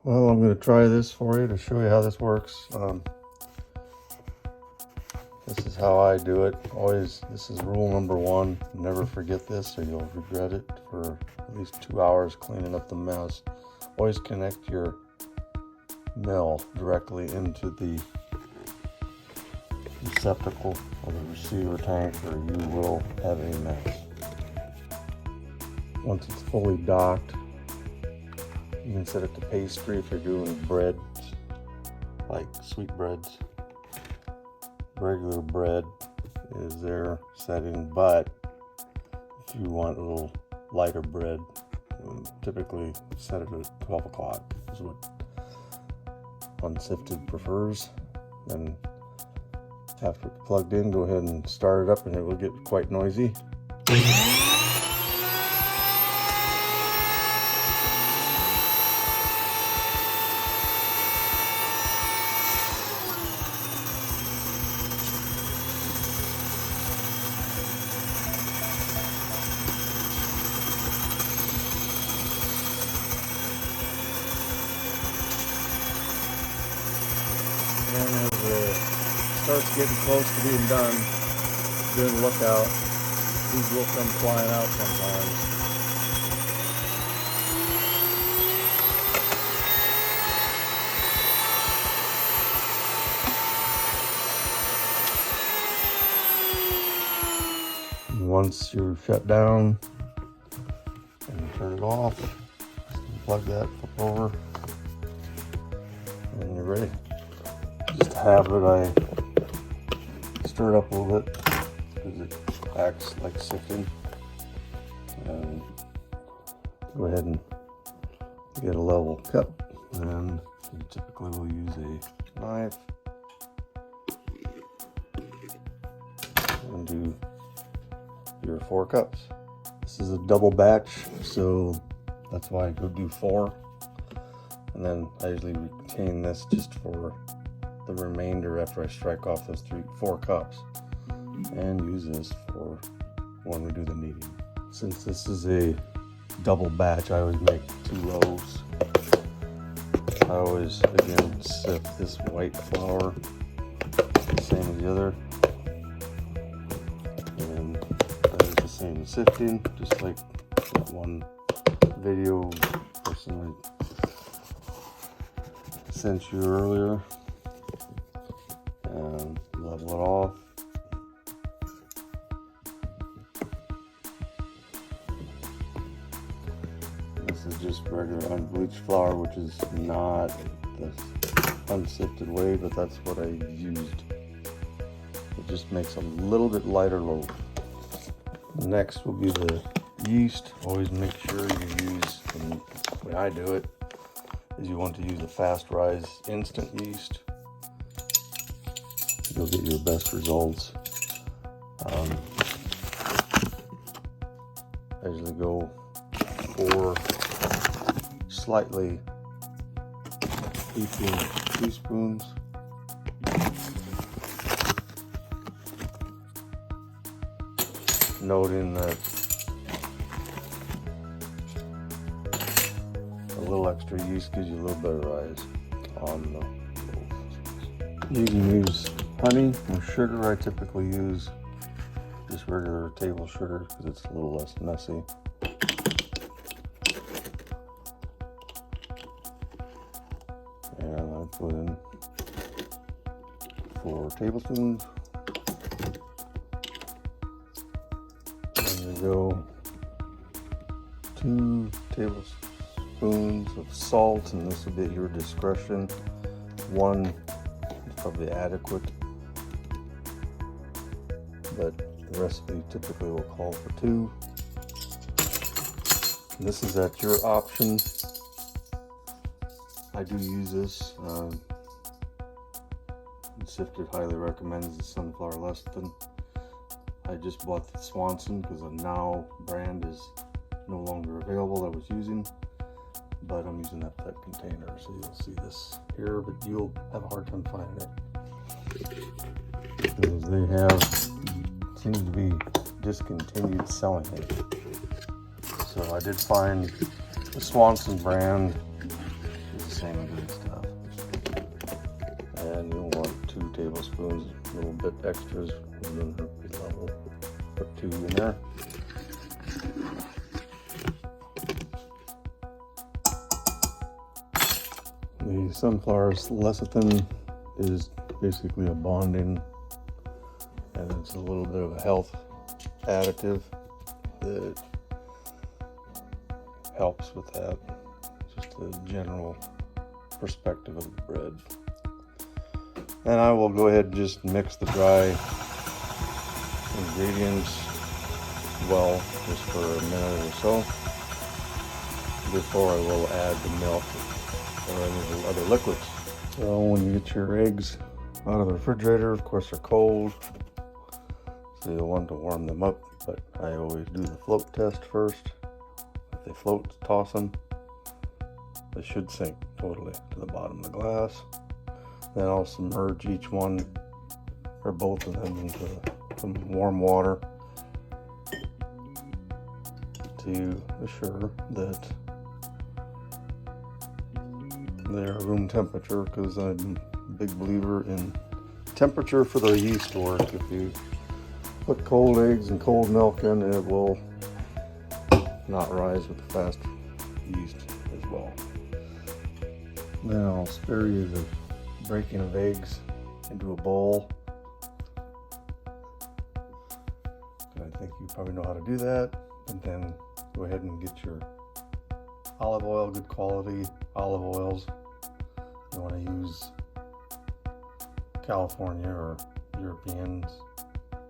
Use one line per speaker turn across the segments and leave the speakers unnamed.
Well, I'm going to try this for you to show you how this works. This is how I do it. Always, this is rule number one. Never forget this or you'll regret it for at least 2 hours cleaning up the mess. Always connect your mill directly into the receptacle or the receiver tank, or you will have a mess. Once it's fully docked, you can set it to pastry if you're doing breads, like sweetbreads. Regular bread is their setting, but if you want a little lighter bread, typically set it at 12 o'clock is what unsifted prefers. Then after it's plugged in, go ahead and start it up and it will get quite noisy. And as it starts getting close to being done, be on the lookout. These will come flying out sometimes. And once you're shut down and turn it off, plug that over, and you're ready. Just to have it, I stir it up a little bit because it acts like sifting. And go ahead and get a level cup, and you typically will use a knife and do your 4 cups. This is a double batch, so that's why I go do 4, and then I usually retain this just for the remainder after I strike off those 4 cups, and use this for when we do the kneading. Since this is a double batch, I always make 2 loaves. I always again sift this white flour the same as the other, and that is the same sifting, just like that one video person I sent you earlier. And level it off. This is just regular unbleached flour, which is not the unsifted way, but that's what I used. It just makes a little bit lighter loaf. Next will be the yeast. Always make sure you use, the way I do it, is you want to use a fast rise instant yeast. You'll get your best results. I usually go for slightly 18 teaspoons. Noting that a little extra yeast gives you a little better rise on the loaf. You can use honey or sugar. I typically use just regular table sugar because it's a little less messy. And I put in 4 tablespoons. And we go 2 tablespoons of salt, and this will be at your discretion. 1 is probably adequate, but the recipe typically will call for 2. This is at your option. I do use this. Sifted highly recommends the sunflower lecithin. I just bought the Swanson because the Now brand is no longer available that I was using, but I'm using that container, so you'll see this here, but you'll have a hard time finding it because they have seems to be discontinued selling it. So I did find the Swanson brand is same good stuff. And you'll want 2 tablespoons, a little bit extras within herpes level. Put 2 in there. The sunflower's lecithin is basically a bonding, and it's a little bit of a health additive that helps with that. Just a general perspective of the bread. And I will go ahead and just mix the dry ingredients well, just for a minute or so, before I will add the milk or any of the other liquids. So when you get your eggs out of the refrigerator, of course they're cold, so you'll want to warm them up, but I always do the float test first. If they float, toss them. They should sink totally to the bottom of the glass. Then I'll submerge each one or both of them into some warm water to assure that they're room temperature, because I'm a big believer in temperature for the yeast to work. If you put cold eggs and cold milk in, it will not rise with the fast yeast as well. Then I'll spare you the breaking of eggs into a bowl. I think you probably know how to do that. And then go ahead and get your olive oil, good quality olive oils. You want to use California or European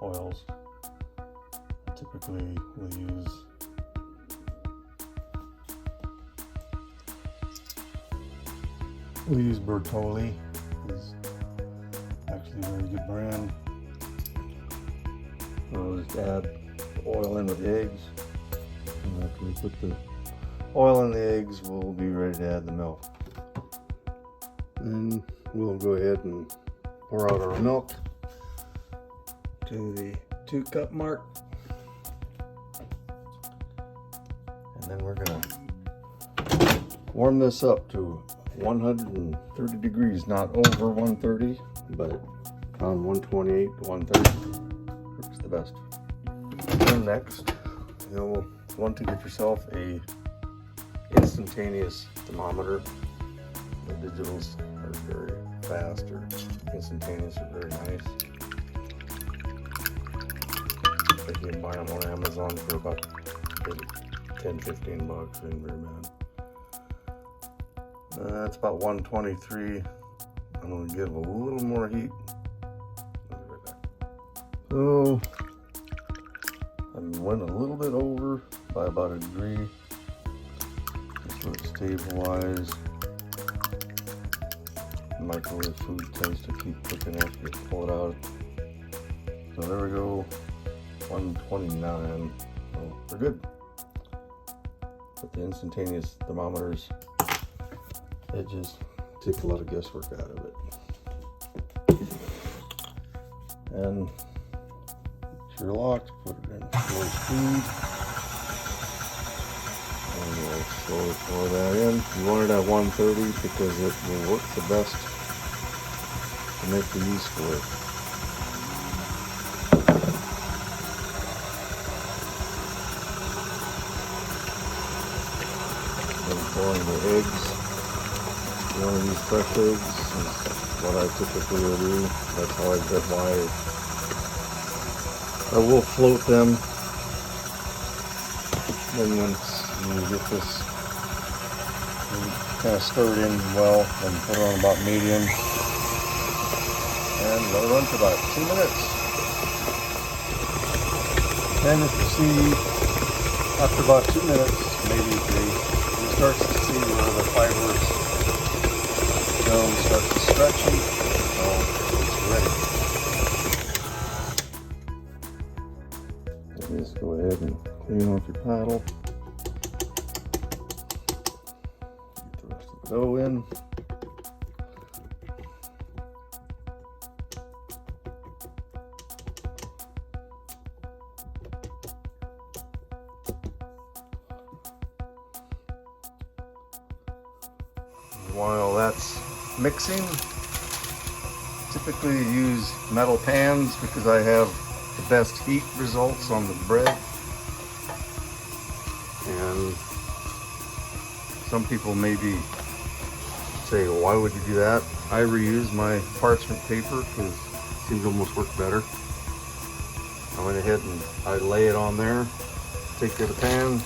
oils. I typically will use Bertolli. It's actually a very good brand. I'll just add the oil in with the eggs. And after we put the oil in the eggs, we'll be ready to add the milk. And we'll go ahead and pour out our milk to the 2-cup mark. And then we're gonna warm this up to 130 degrees, not over 130, but around 128 to 130 works the best. And next, you'll want to get yourself a instantaneous thermometer. The digitals are very fast, or instantaneous are very nice. I think you can buy them on Amazon for about $10-15, ain't very bad. That's about 123. I'm going to give a little more heat. I'll be right back. So I went a little bit over by about a degree. Just let it stabilize. Microwave food tends to keep cooking after you pull it out. So there we go, 129. So we're good. But the instantaneous thermometers, it just takes a lot of guesswork out of it. And once you're locked, put it in low speed. And we'll slowly pour that in. You want it at 130 because it will work the best to make the yeast work. Then pouring the eggs. You want to use fresh eggs, is what I typically will do. That's how I get my. I will float them. Then once you get this kind of stirred in well, then put it on about medium. And let it run for about 2 minutes. And if you see, after about 2 minutes, maybe 3, you start to see where the fibers start to stretching, so it's ready. Just go ahead and clean off your paddle. Get the rest of the dough in. While that's mixing, typically use metal pans because I have the best heat results on the bread. And some people maybe say, well, why would you do that? I reuse my parchment paper because it seems to almost work better. I went ahead and I lay it on there, take to the pan,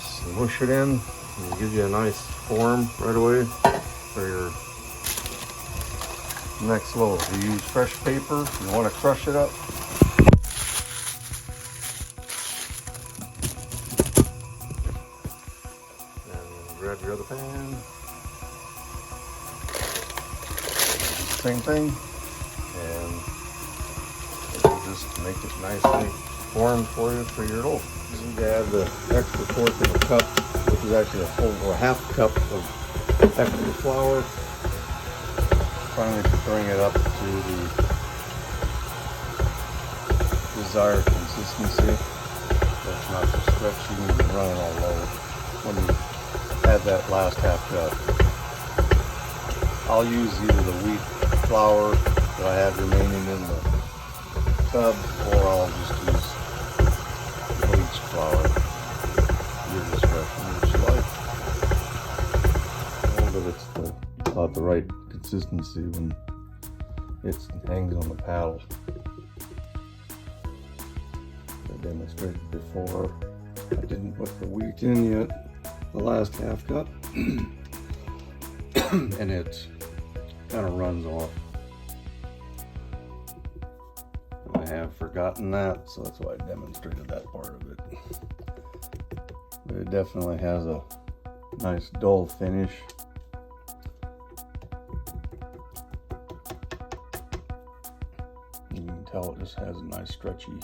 smush it in, and it gives you a nice form right away for your next loaf. You use fresh paper, you want to crush it up. And grab your other pan. Same thing. And it'll just make it nicely formed for you for your loaf. You need to add the extra fourth of a cup, which is actually a full or half cup of extra flour. Finally bring it up to the desired consistency. That's not too stretchy, you need to run it all low when you add that last half cup. I'll use either the wheat flour that I have remaining in the tub, or I'll just use bleached flour. Your discretion, what you like. But it's about the right consistency when it hangs on the paddle. I demonstrated before. I didn't put the wheat in yet, the last half cup, and it kind of runs off. I have forgotten that, so that's why I demonstrated that part of it. But it definitely has a nice dull finish. You can tell it just has a nice stretchy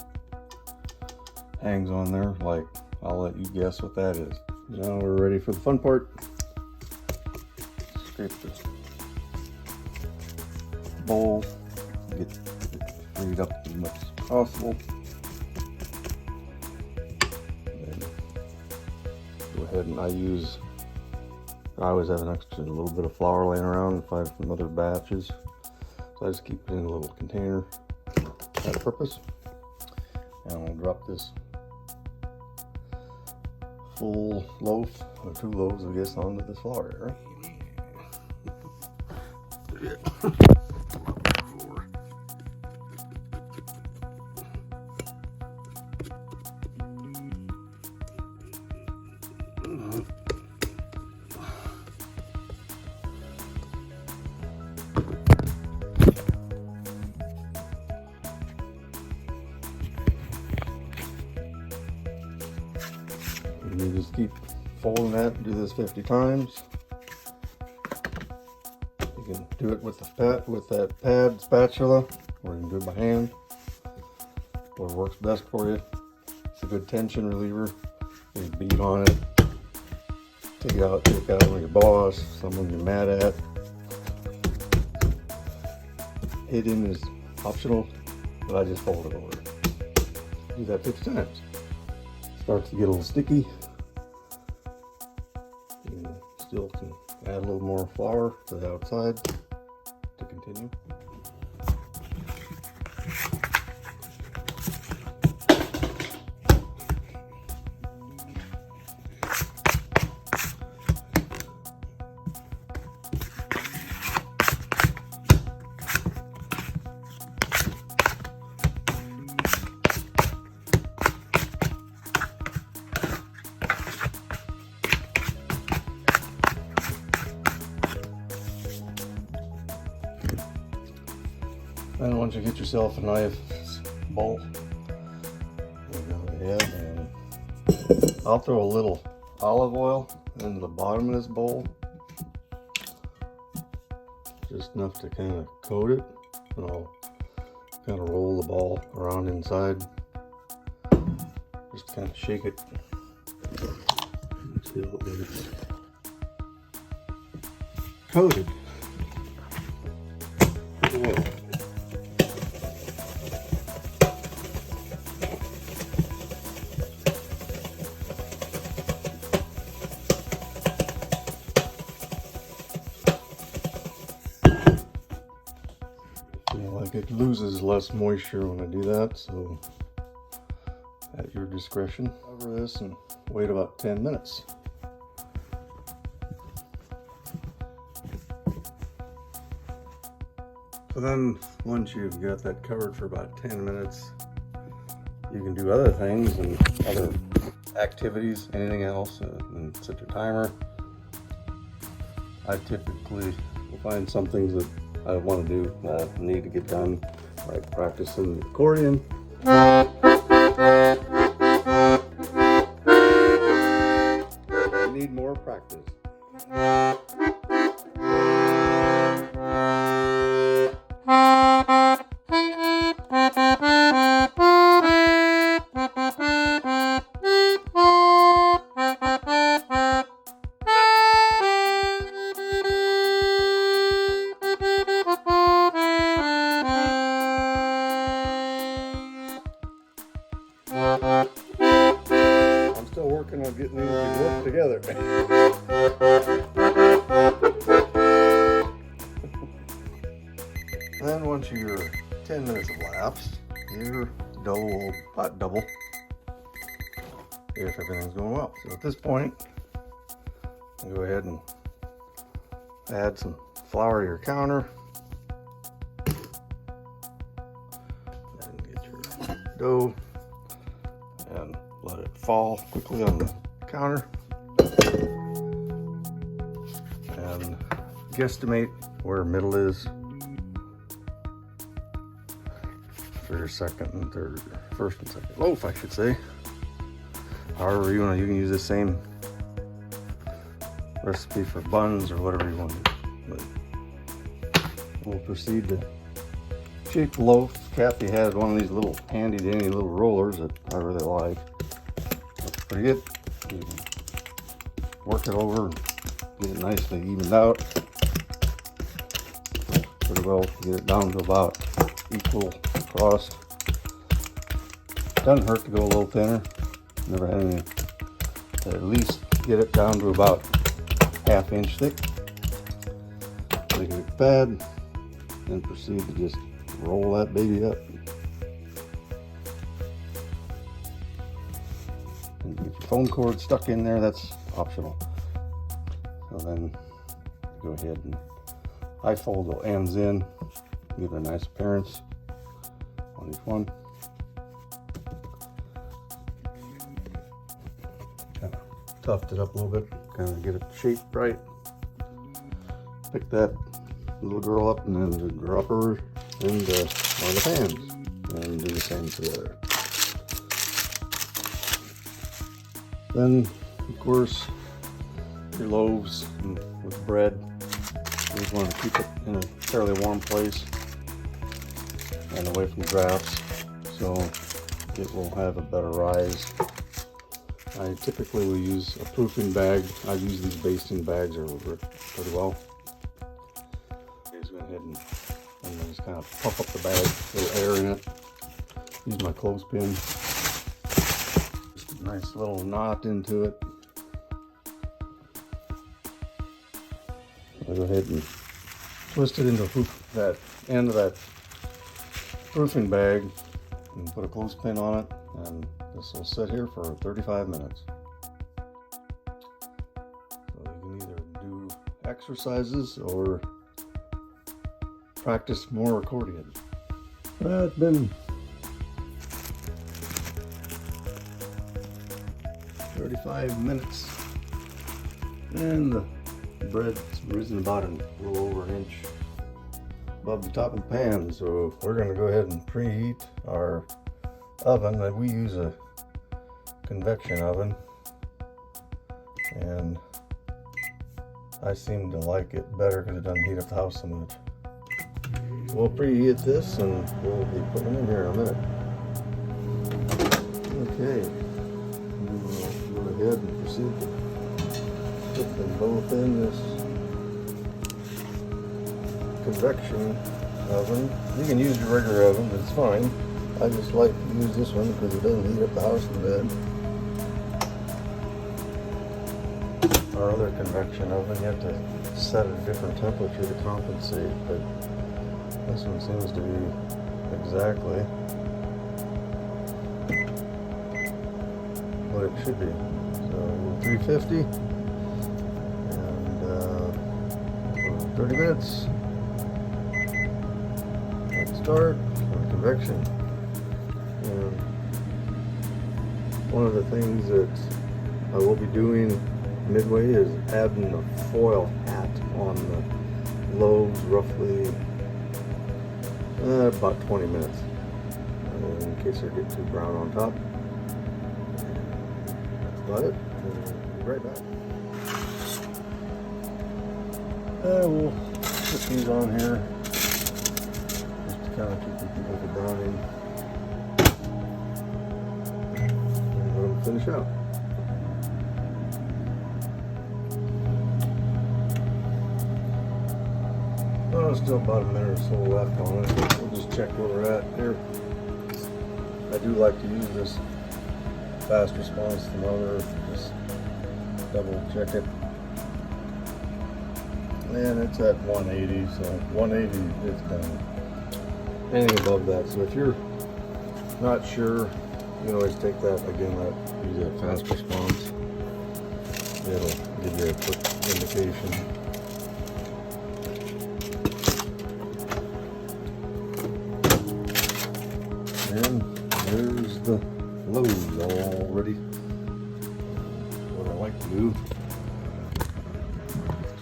hangs on there. Like, I'll let you guess what that is. Now we're ready for the fun part. Scrape this bowl, get it freed up as much as possible. And go ahead and I always have an extra little bit of flour laying around if I have from other batches. So I just keep it in a little container for that purpose. And we'll drop this full loaf, or 2 loaves I guess, onto this flour here. And you just keep folding that, do this 50 times. You can do it with that pad spatula, or you can do it by hand. Whatever works best for you. It's a good tension reliever. You beat on it, take it out on your boss, someone you're mad at. Hitting is optional, but I just fold it over. Do that 50 times. Starts to get a little sticky. You still can add a little more flour to the outside to continue. Then once you get yourself a nice bowl, you go ahead and I'll throw a little olive oil into the bottom of this bowl, just enough to kind of coat it, and I'll kind of roll the ball around inside, just kind of shake it until it's coated with oil. loses less moisture when I do that, so at your discretion. Cover this and wait about 10 minutes. So then once you've got that covered for about 10 minutes, you can do other things and other activities, anything else, and set your timer. I typically will find some things that I want to do that I need to get done, like practicing the accordion. I need more practice. I'm still working on getting these to work together. Then once your 10 minutes have elapsed, your dough will hot double if everything's going well. So at this point, go ahead and add some flour to your counter. And get your dough and let it fall quickly on the counter. And guesstimate where middle is for your second and third, first and second loaf, I should say. However you want, you can use the same recipe for buns or whatever you want. But we'll proceed to shape the loaf. Kathy had one of these little handy dandy little rollers that I really like. That's pretty good. You can work it over, get it nicely evened out. Pretty well, get it down to about equal across. Doesn't hurt to go a little thinner. Never had any. At least get it down to about ½ inch thick. Make it bad, and proceed to just roll that baby up. And get your foam cord stuck in there, that's optional. So then go ahead and I fold the ends in, give it a nice appearance on each one. Kind of toughed it up a little bit, kind of get it shaped right. Pick that little girl up and then drop her into one of the pans and do the same to the other. Then, of course, your loaves with bread, you just want to keep it in a fairly warm place and away from drafts so it will have a better rise. I typically will use a proofing bag. I've used these basting bags over pretty well. Just go ahead and just kind of puff up the bag, a little air in it. Use my clothespin. Just a nice little knot into it. I'll go ahead and twist it into that end of that proofing bag and put a clothespin on it, and this will sit here for 35 minutes. So you can either do exercises or practice more accordion. It's been 35 minutes and the bread's risen about a little over an inch above the top of the pan. So we're going to go ahead and preheat our oven. We use a convection oven, and I seem to like it better because it doesn't heat up the house so much. So we'll preheat this and we'll be putting it in here in a minute. Okay, we'll go ahead and proceed to put them both in this convection oven. You can use your regular oven, it's fine. I just like to use this one because it doesn't heat up the house in bed. Our other convection oven, you have to set at a different temperature to compensate, but this one seems to be exactly what it should be. So 350 and 30 minutes. Let's start on convection. And one of the things that I will be doing midway is adding a foil hat on the loaves, roughly about 20 minutes, in case they get too brown on top. That's about it. We'll be right back. We'll put these on here just to kind of keep them from over-browning and let them finish out. Oh, still about a minute or so left on it. We'll just check where we're at here. I do like to use this fast response thermometer. Just double check it. And it's at 180, so 180 it's done. Anything above that. So if you're not sure, you can always take that again, use that fast response. It'll give you a quick indication. And there's the loaves all ready. What I like to do.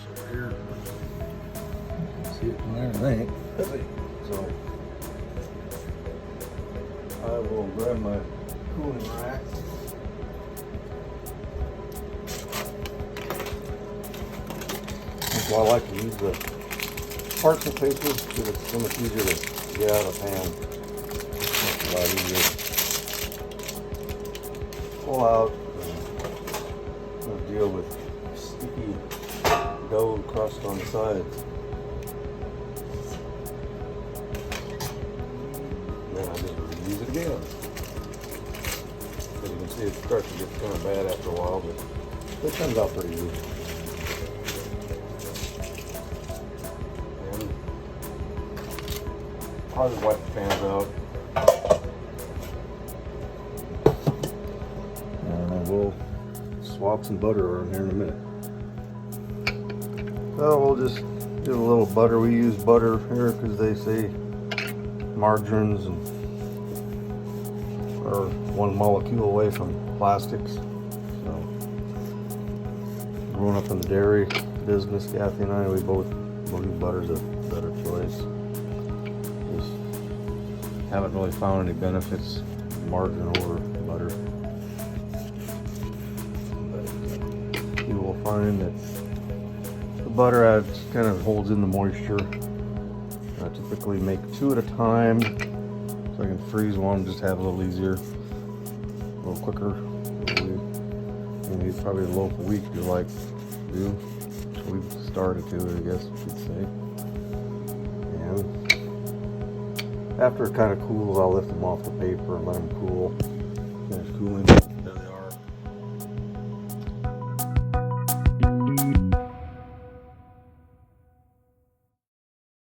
So here, you can see it from there, and ain't. So I will grab my cooling rack. That's why I like to use the parchment paper, because it's so much easier to get out of the pan. A lot easier. Pull out and deal with sticky dough crust on the sides. And then I just reuse it again. As you can see, it starts to get kind of bad after a while, but it comes out pretty good. And I'll just wipe the pans out. We'll swap some butter on here in a minute. So we'll just give a little butter. We use butter here because they say margarines are one molecule away from plastics. So growing up in the dairy business, Kathy and I, we both believe butter's a better choice. Just haven't really found any benefits margarine over butter. You will find that the butter adds, kind of holds in the moisture. I typically make 2 at a time, so I can freeze one, just have a little easier, a little quicker. You need probably a loaf a week you like to do. So we've started to, I guess you could say. And after it kind of cools, I'll lift them off the paper and let them cool, finish cooling.